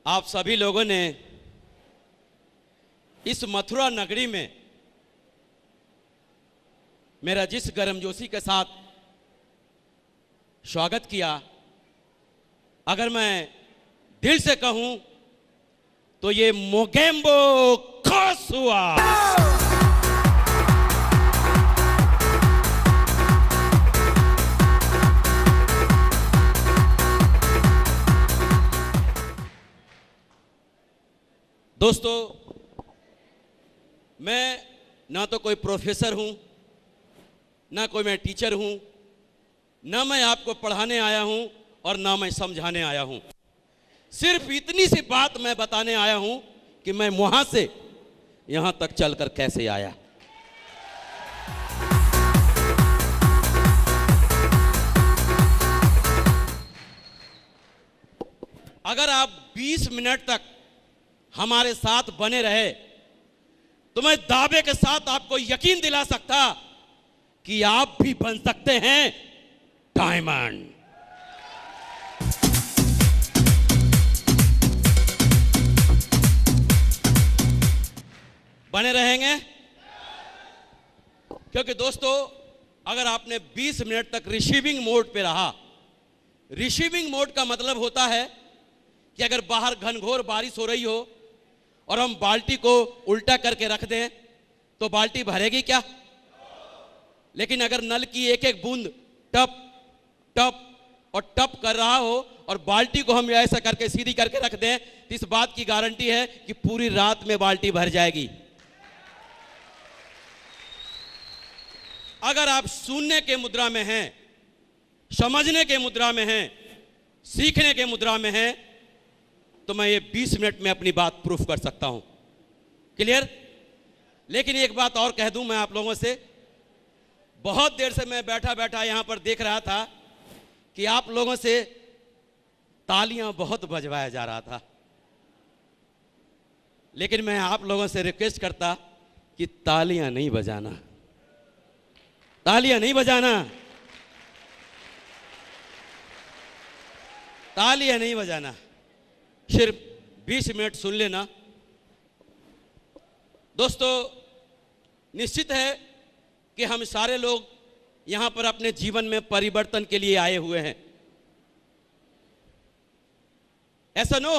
आप सभी लोगों ने इस मथुरा नगरी में मेरा जिस गर्मजोशी के साथ स्वागत किया, अगर मैं दिल से कहूं तो ये मोगेम्बो खास हुआ। दोस्तों, मैं ना तो कोई प्रोफेसर हूं, ना कोई मैं टीचर हूं, ना मैं आपको पढ़ाने आया हूं और ना मैं समझाने आया हूं। सिर्फ इतनी सी बात मैं बताने आया हूं कि मैं वहां से यहां तक चलकर कैसे आया। अगर आप 20 मिनट तक हमारे साथ बने रहे तो मैं दावे के साथ आपको यकीन दिला सकता कि आप भी बन सकते हैं डायमंड। बने रहेंगे, क्योंकि दोस्तों अगर आपने 20 मिनट तक रिसीविंग मोड पे रहा, रिसीविंग मोड का मतलब होता है कि अगर बाहर घनघोर बारिश हो रही हो और हम बाल्टी को उल्टा करके रख दें तो बाल्टी भरेगी क्या? लेकिन अगर नल की एक एक बूंद टप टप और टप कर रहा हो और बाल्टी को हम ऐसा करके सीधी करके रख दें तो इस बात की गारंटी है कि पूरी रात में बाल्टी भर जाएगी। अगर आप सुनने के मुद्रा में हैं, समझने के मुद्रा में हैं, सीखने के मुद्रा में हैं, तो मैं ये 20 मिनट में अपनी बात प्रूफ कर सकता हूं। क्लियर? लेकिन एक बात और कह दूं मैं आप लोगों से, बहुत देर से मैं बैठा बैठा यहां पर देख रहा था कि आप लोगों से तालियां बहुत बजवाया जा रहा था, लेकिन मैं आप लोगों से रिक्वेस्ट करता कि तालियां नहीं बजाना, तालियां नहीं बजाना, तालियां नहीं बजाना, सिर्फ 20 मिनट सुन लेना। दोस्तों, निश्चित है कि हम सारे लोग यहां पर अपने जीवन में परिवर्तन के लिए आए हुए हैं, ऐसा नो?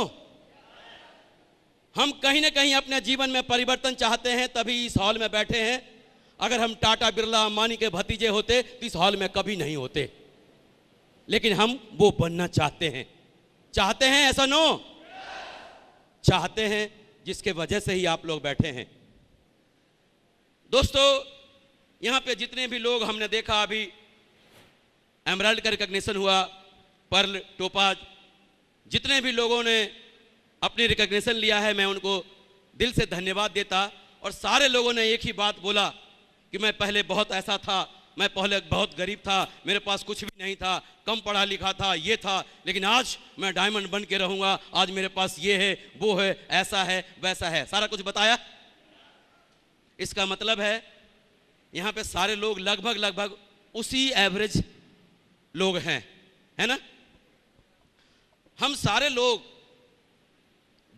हम कहीं ना कहीं अपने जीवन में परिवर्तन चाहते हैं, तभी इस हॉल में बैठे हैं। अगर हम टाटा बिरला अंबानी के भतीजे होते तो इस हॉल में कभी नहीं होते, लेकिन हम वो बनना चाहते हैं। चाहते हैं, ऐसा नो? चाहते हैं, जिसके वजह से ही आप लोग बैठे हैं। दोस्तों, यहां पे जितने भी लोग हमने देखा, अभी एमराल्ड का रिकॉग्निशन हुआ, पर्ल, टोपाज, जितने भी लोगों ने अपनी रिकॉग्निशन लिया है, मैं उनको दिल से धन्यवाद देता। और सारे लोगों ने एक ही बात बोला कि मैं पहले बहुत ऐसा था, मैं पहले बहुत गरीब था, मेरे पास कुछ भी नहीं था, कम पढ़ा लिखा था, ये था, लेकिन आज मैं डायमंड बन के रहूंगा, आज मेरे पास ये है, वो है, ऐसा है, वैसा है, सारा कुछ बताया। इसका मतलब है यहां पे सारे लोग लगभग उसी एवरेज लोग हैं, है ना? हम सारे लोग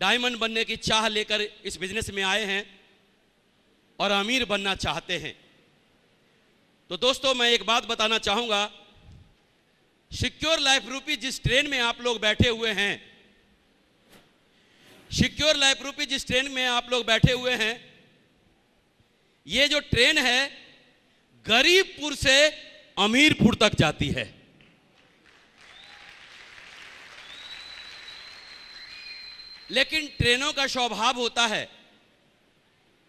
डायमंड बनने की चाह लेकर इस बिजनेस में आए हैं और अमीर बनना चाहते हैं। तो दोस्तों, मैं एक बात बताना चाहूंगा, सिक्योर लाइफ रूपी जिस ट्रेन में आप लोग बैठे हुए हैं, सिक्योर लाइफ रूपी जिस ट्रेन में आप लोग बैठे हुए हैं, ये जो ट्रेन है गरीबपुर से अमीरपुर तक जाती है। लेकिन ट्रेनों का स्वभाव होता है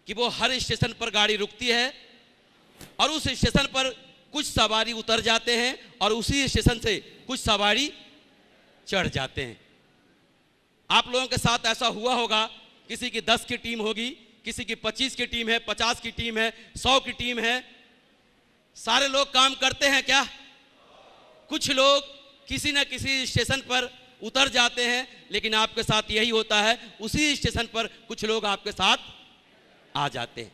कि वो हर स्टेशन पर गाड़ी रुकती है और उस स्टेशन पर कुछ सवारी उतर जाते हैं और उसी स्टेशन से कुछ सवारी चढ़ जाते हैं। आप लोगों के साथ ऐसा हुआ होगा, किसी की 10 की टीम होगी, किसी की 25 की टीम है, 50 की टीम है, 100 की टीम है। सारे लोग काम करते हैं क्या? कुछ लोग किसी न किसी स्टेशन पर उतर जाते हैं, लेकिन आपके साथ यही होता है, उसी स्टेशन पर कुछ लोग आपके साथ आ जाते हैं।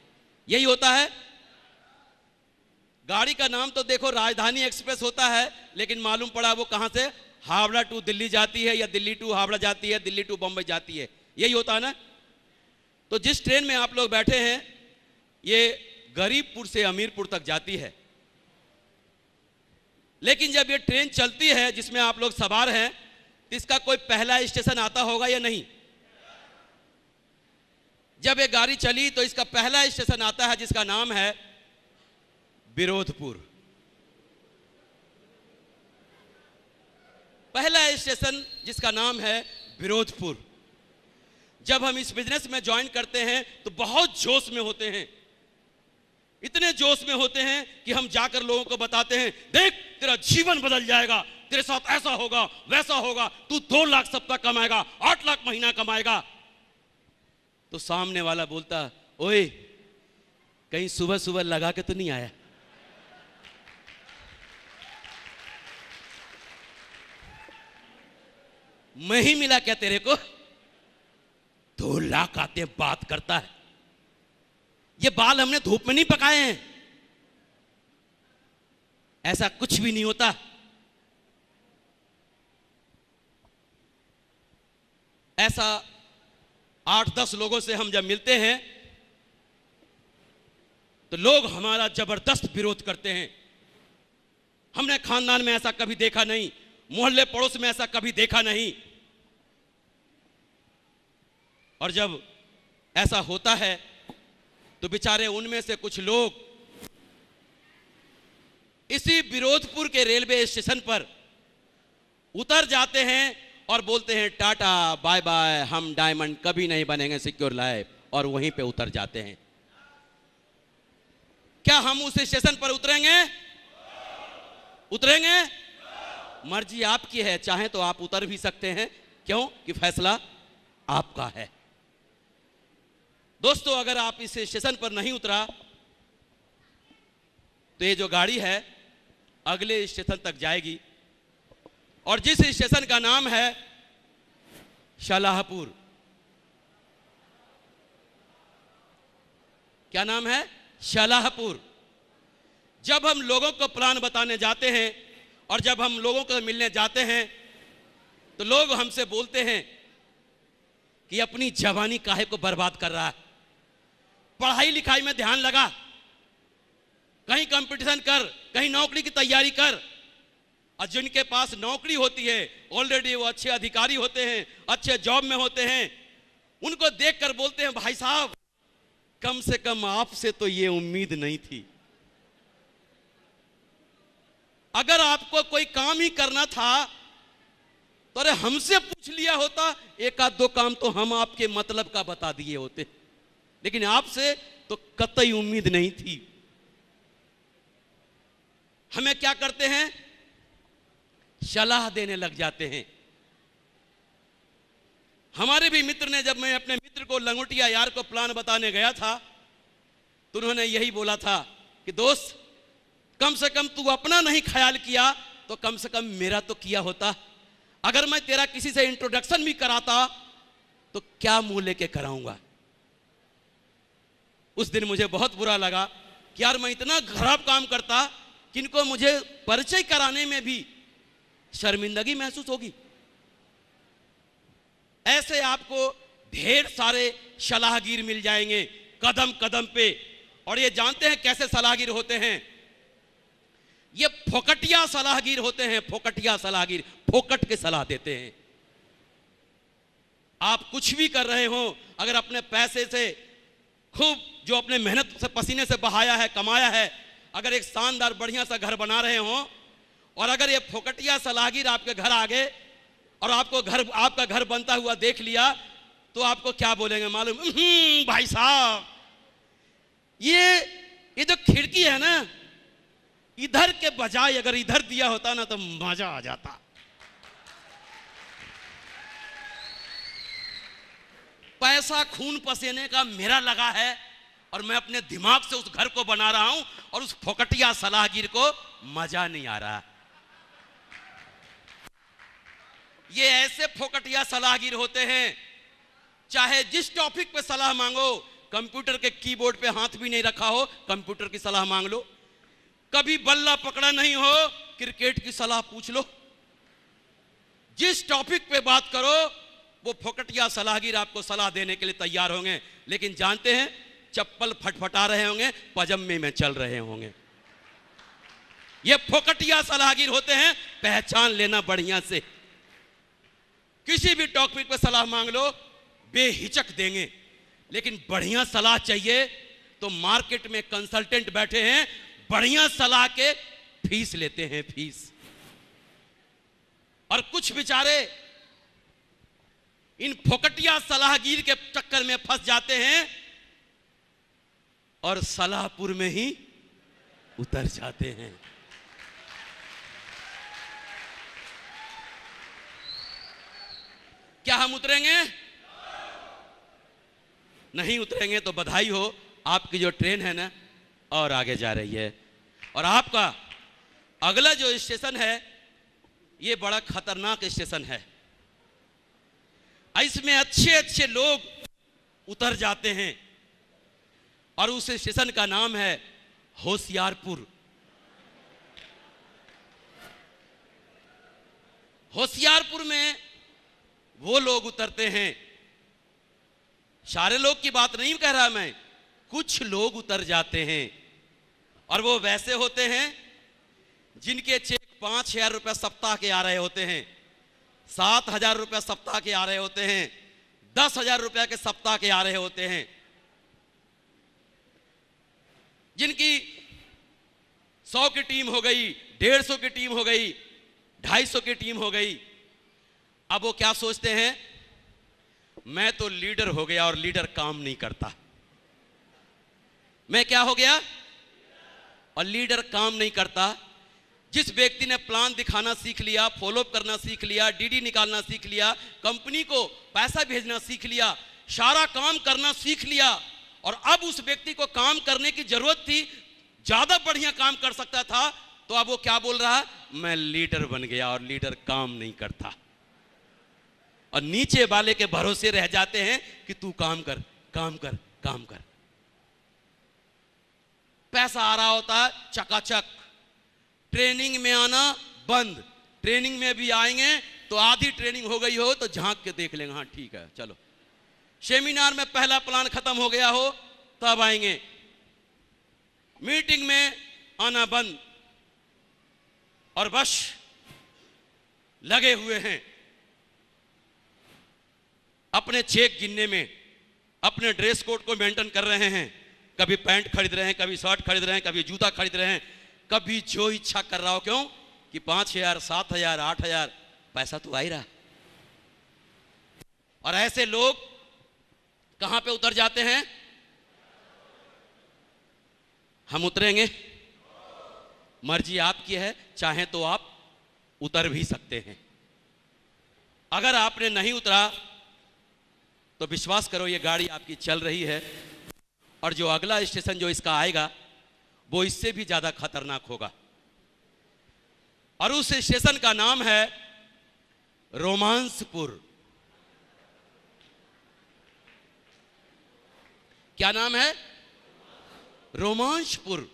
यही होता है। गाड़ी का नाम तो देखो राजधानी एक्सप्रेस होता है, लेकिन मालूम पड़ा वो कहां से? हावड़ा टू दिल्ली जाती है या दिल्ली टू हावड़ा जाती है, दिल्ली टू बम्बई जाती है, यही होता है ना। तो जिस ट्रेन में आप लोग बैठे हैं ये गरीबपुर से अमीरपुर तक जाती है, लेकिन जब ये ट्रेन चलती है जिसमें आप लोग सवार हैं तो इसका कोई पहला स्टेशन आता होगा या नहीं? जब ये गाड़ी चली तो इसका पहला स्टेशन आता है जिसका नाम है विरोधपुर। पहला स्टेशन जिसका नाम है विरोधपुर। जब हम इस बिजनेस में ज्वाइन करते हैं तो बहुत जोश में होते हैं, इतने जोश में होते हैं कि हम जाकर लोगों को बताते हैं, देख तेरा जीवन बदल जाएगा, तेरे साथ ऐसा होगा वैसा होगा, तू 2 लाख सप्ताह कमाएगा, 8 लाख महीना कमाएगा। तो सामने वाला बोलता, ओए कहीं सुबह सुबह लगा के तो नहीं आया? मैं ही मिला क्या तेरे को? 2 लाख आते बात करता है। ये बाल हमने धूप में नहीं पकाए हैं, ऐसा कुछ भी नहीं होता। ऐसा 8-10 लोगों से हम जब मिलते हैं तो लोग हमारा जबरदस्त विरोध करते हैं। हमने खानदान में ऐसा कभी देखा नहीं, मोहल्ले पड़ोस में ऐसा कभी देखा नहीं। और जब ऐसा होता है तो बेचारे उनमें से कुछ लोग इसी विरोधपुर के रेलवे स्टेशन पर उतर जाते हैं और बोलते हैं टाटा बाय बाय, हम डायमंड कभी नहीं बनेंगे सिक्योर लाइफ, और वहीं पे उतर जाते हैं। क्या हम उस स्टेशन पर उतरेंगे? उतरेंगे? मर्जी आपकी है, चाहे तो आप उतर भी सकते हैं, क्यों कि फैसला आपका है। दोस्तों अगर आप इस स्टेशन पर नहीं उतरा तो ये जो गाड़ी है अगले स्टेशन तक जाएगी, और जिस स्टेशन का नाम है शालाहपुर। क्या नाम है? शालाहपुर। जब हम लोगों को प्लान बताने जाते हैं और जब हम लोगों को मिलने जाते हैं तो लोग हमसे बोलते हैं कि अपनी जवानी काहे को बर्बाद कर रहा है, पढ़ाई लिखाई में ध्यान लगा, कहीं कंपटीशन कर, कहीं नौकरी की तैयारी कर। और जिनके पास नौकरी होती है ऑलरेडी वो अच्छे अधिकारी होते हैं, अच्छे जॉब में होते हैं, उनको देखकर बोलते हैं भाई साहब कम से कम आपसे तो ये उम्मीद नहीं थी। अगर आपको कोई काम ही करना था तो अरे हमसे पूछ लिया होता, 1-2 काम तो हम आपके मतलब का बता दिए होते, लेकिन आपसे तो कतई उम्मीद नहीं थी। हमें क्या करते हैं? सलाह देने लग जाते हैं। हमारे भी मित्र ने, जब मैं अपने मित्र को लंगोटिया यार को प्लान बताने गया था तो उन्होंने यही बोला था कि दोस्त कम से कम तू अपना नहीं ख्याल किया तो कम से कम मेरा तो किया होता। अगर मैं तेरा किसी से इंट्रोडक्शन भी कराता तो क्या मुंह लेके कराऊंगा। उस दिन मुझे बहुत बुरा लगा कि यार मैं इतना खराब काम करता कि इनको मुझे परिचय कराने में भी शर्मिंदगी महसूस होगी। ऐसे आपको ढेर सारे सलाहगीर मिल जाएंगे कदम कदम पे, और ये जानते हैं कैसे सलाहगीर होते हैं? ये फोकटिया सलाहगीर होते हैं। फोकटिया सलाहगीर फोकट के सलाह देते हैं। आप कुछ भी कर रहे हो, अगर अपने पैसे से खूब जो अपने मेहनत से पसीने से बहाया है, कमाया है, अगर एक शानदार बढ़िया सा घर बना रहे हो और अगर ये फोकटिया सलाहगीर आपके घर आ गए और आपका घर बनता हुआ देख लिया तो आपको क्या बोलेंगे मालूम? भाई साहब ये जो खिड़की है ना, इधर के बजाय अगर इधर दिया होता ना तो मजा आ जाता। पैसा खून पसीने का मेरा लगा है और मैं अपने दिमाग से उस घर को बना रहा हूं और उस फोकटिया सलाहगीर को मजा नहीं आ रहा। ये ऐसे फोकटिया सलाहगीर होते हैं, चाहे जिस टॉपिक पे सलाह मांगो, कंप्यूटर के कीबोर्ड पे हाथ भी नहीं रखा हो, कंप्यूटर की सलाह मांग लो। कभी बल्ला पकड़ा नहीं हो, क्रिकेट की सलाह पूछ लो। जिस टॉपिक पे बात करो वो फोकटिया सलाहगीर आपको सलाह देने के लिए तैयार होंगे, लेकिन जानते हैं चप्पल फटफटा रहे होंगे, पजामे में चल रहे होंगे। ये फोकटिया सलाहगीर होते हैं, पहचान लेना बढ़िया से। किसी भी टॉपिक पे सलाह मांग लो, बेहिचक देंगे, लेकिन बढ़िया सलाह चाहिए तो मार्केट में कंसल्टेंट बैठे हैं, बढ़िया सलाह के फीस लेते हैं, फीस। और कुछ बेचारे इन फोकटिया सलाहगीर के चक्कर में फंस जाते हैं और सलाहपुर में ही उतर जाते हैं। क्या हम उतरेंगे? नहीं उतरेंगे तो बधाई हो, आपकी जो ट्रेन है ना और आगे जा रही है। और आपका अगला जो स्टेशन है ये बड़ा खतरनाक स्टेशन है। इसमें अच्छे अच्छे लोग उतर जाते हैं और उस स्टेशन का नाम है होशियारपुर। होशियारपुर में वो लोग उतरते हैं, सारे लोग की बात नहीं कह रहा मैं, कुछ लोग उतर जाते हैं और वो वैसे होते हैं जिनके चेक 5,000 रुपये सप्ताह के आ रहे होते हैं, 7,000 रुपये सप्ताह के आ रहे होते हैं, 10,000 रुपये के सप्ताह के आ रहे होते हैं, जिनकी 100 की टीम हो गई, 150 की टीम हो गई, 250 की टीम हो गई। अब वो क्या सोचते हैं, मैं तो लीडर हो गया और लीडर काम नहीं करता। मैं क्या हो गया? और लीडर काम नहीं करता। जिस व्यक्ति ने प्लान दिखाना सीख लिया, फॉलोअप करना सीख लिया, डीडी निकालना सीख लिया, कंपनी को पैसा भेजना सीख लिया, सारा काम करना सीख लिया, और अब उस व्यक्ति को काम करने की जरूरत थी, ज्यादा बढ़िया काम कर सकता था, तो अब वो क्या बोल रहा है, मैं लीडर बन गया और लीडर काम नहीं करता। और नीचे वाले के भरोसे रह जाते हैं कि तू काम कर, काम कर, काम कर। पैसा आ रहा होता है चकाचक, ट्रेनिंग में आना बंद। ट्रेनिंग में भी आएंगे तो आधी ट्रेनिंग हो गई हो तो झांक के देख लेंगे, हाँ ठीक है चलो। सेमिनार में पहला प्लान खत्म हो गया हो तब आएंगे। मीटिंग में आना बंद और बस लगे हुए हैं अपने चेक गिनने में, अपने ड्रेस कोड को मेंटेन कर रहे हैं। कभी पैंट खरीद रहे हैं, कभी शर्ट खरीद रहे हैं, कभी जूता खरीद रहे हैं, कभी जो इच्छा कर रहा हो। क्यों कि 5,000, 7,000, 8,000 पैसा तो आ ही रहा। और ऐसे लोग कहां पे उतर जाते हैं? हम उतरेंगे? मर्जी आपकी है, चाहे तो आप उतर भी सकते हैं। अगर आपने नहीं उतरा तो विश्वास करो ये गाड़ी आपकी चल रही है, और जो अगला स्टेशन जो इसका आएगा वो इससे भी ज्यादा खतरनाक होगा। और उस स्टेशन का नाम है रोमांसपुर। क्या नाम है? रोमांसपुर।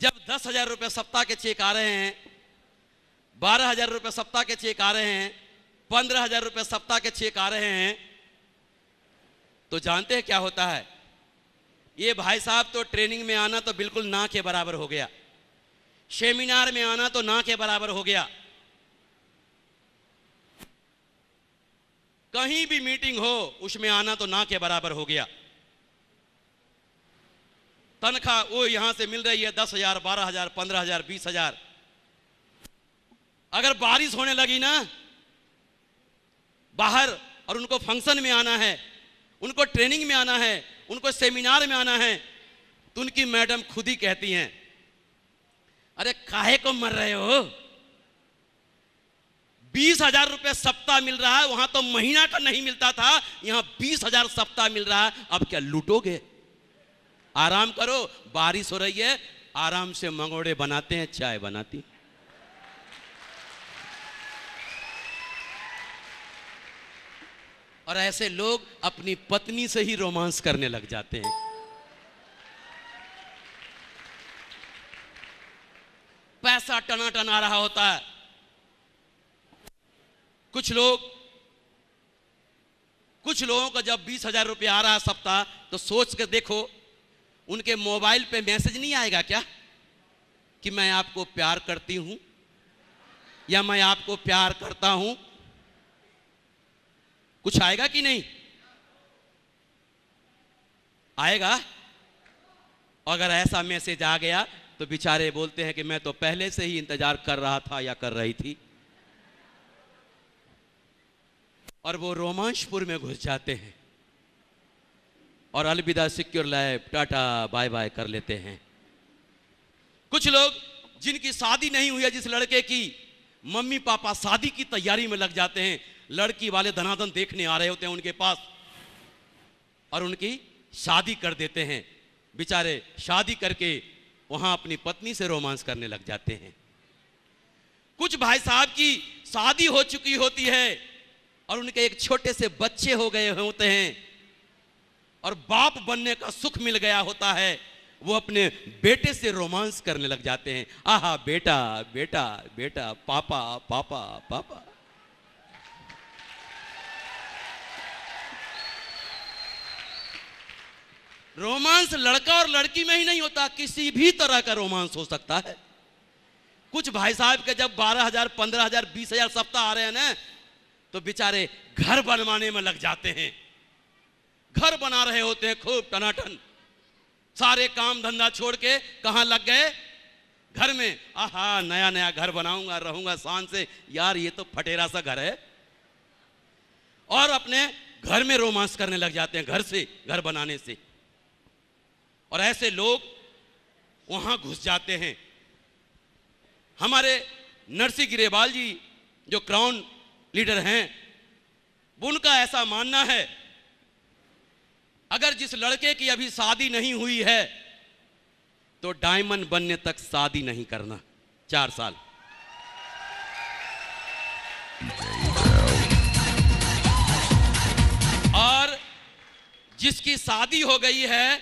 जब 10,000 रुपये सप्ताह के चेक आ रहे हैं, 12,000 रुपये सप्ताह के चेक आ रहे हैं, 15,000 रुपये सप्ताह के चेक आ रहे हैं, तो जानते हैं क्या होता है? ये भाई साहब तो ट्रेनिंग में आना तो बिल्कुल ना के बराबर हो गया, सेमिनार में आना तो ना के बराबर हो गया, कहीं भी मीटिंग हो उसमें आना तो ना के बराबर हो गया। तनख्वाह वो यहां से मिल रही है 10,000, 12,000, 15,000, 20,000। अगर बारिश होने लगी ना बाहर और उनको फंक्शन में आना है, उनको ट्रेनिंग में आना है, उनको सेमिनार में आना है, तो उनकी मैडम खुद ही कहती हैं, अरे काहे को मर रहे हो? 20,000 रुपये सप्ताह मिल रहा है, वहां तो महीना का नहीं मिलता था, यहां 20,000 सप्ताह मिल रहा है, अब क्या लूटोगे? आराम करो, बारिश हो रही है, आराम से मंगोड़े बनाते हैं, चाय बनाती। और ऐसे लोग अपनी पत्नी से ही रोमांस करने लग जाते हैं। पैसा टनाटन आ रहा होता है, कुछ लोगों का जब 20,000 रुपया आ रहा है सप्ताह, तो सोच कर देखो उनके मोबाइल पे मैसेज नहीं आएगा क्या कि मैं आपको प्यार करती हूं या मैं आपको प्यार करता हूं? कुछ आएगा कि नहीं आएगा? अगर ऐसा मैसेज आ गया तो बेचारे बोलते हैं कि मैं तो पहले से ही इंतजार कर रहा था या कर रही थी, और वो रोमांचपुर में घुस जाते हैं और अलविदा secure life tata bye bye कर लेते हैं। कुछ लोग जिनकी शादी नहीं हुई है, जिस लड़के की मम्मी पापा शादी की तैयारी में लग जाते हैं, लड़की वाले धनाधन देखने आ रहे होते हैं उनके पास और उनकी शादी कर देते हैं। बेचारे शादी करके वहां अपनी पत्नी से रोमांस करने लग जाते हैं। कुछ भाई साहब की शादी हो चुकी होती है और उनके एक छोटे से बच्चे हो गए होते हैं और बाप बनने का सुख मिल गया होता है, वो अपने बेटे से रोमांस करने लग जाते हैं। आहा बेटा बेटा बेटा, पापा पापा पापा। रोमांस लड़का और लड़की में ही नहीं होता, किसी भी तरह का रोमांस हो सकता है। कुछ भाई साहब के जब 12,000 15,000 20,000 सप्ताह आ रहे हैं ना, तो बेचारे घर बनवाने में लग जाते हैं। घर बना रहे होते हैं खूब टनाटन, सारे काम धंधा छोड़ के कहां लग गए? घर में। आहा नया नया घर बनाऊंगा, रहूंगा शान से। यार ये तो फटेरा सा घर है। और अपने घर में रोमांस करने लग जाते हैं, घर से, घर बनाने से। और ऐसे लोग वहां घुस जाते हैं। हमारे नरसिंह ग्रेवाल जी जो क्राउन लीडर हैं, उनका ऐसा मानना है, अगर जिस लड़के की अभी शादी नहीं हुई है तो डायमंड बनने तक शादी नहीं करना, 4 साल। और जिसकी शादी हो गई है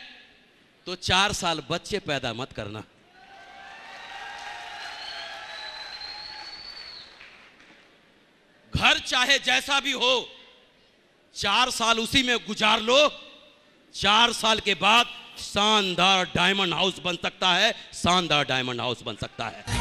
तो 4 साल बच्चे पैदा मत करना। घर चाहे जैसा भी हो, 4 साल उसी में गुजार लो। 4 साल के बाद शानदार डायमंड हाउस बन सकता है, शानदार डायमंड हाउस बन सकता है।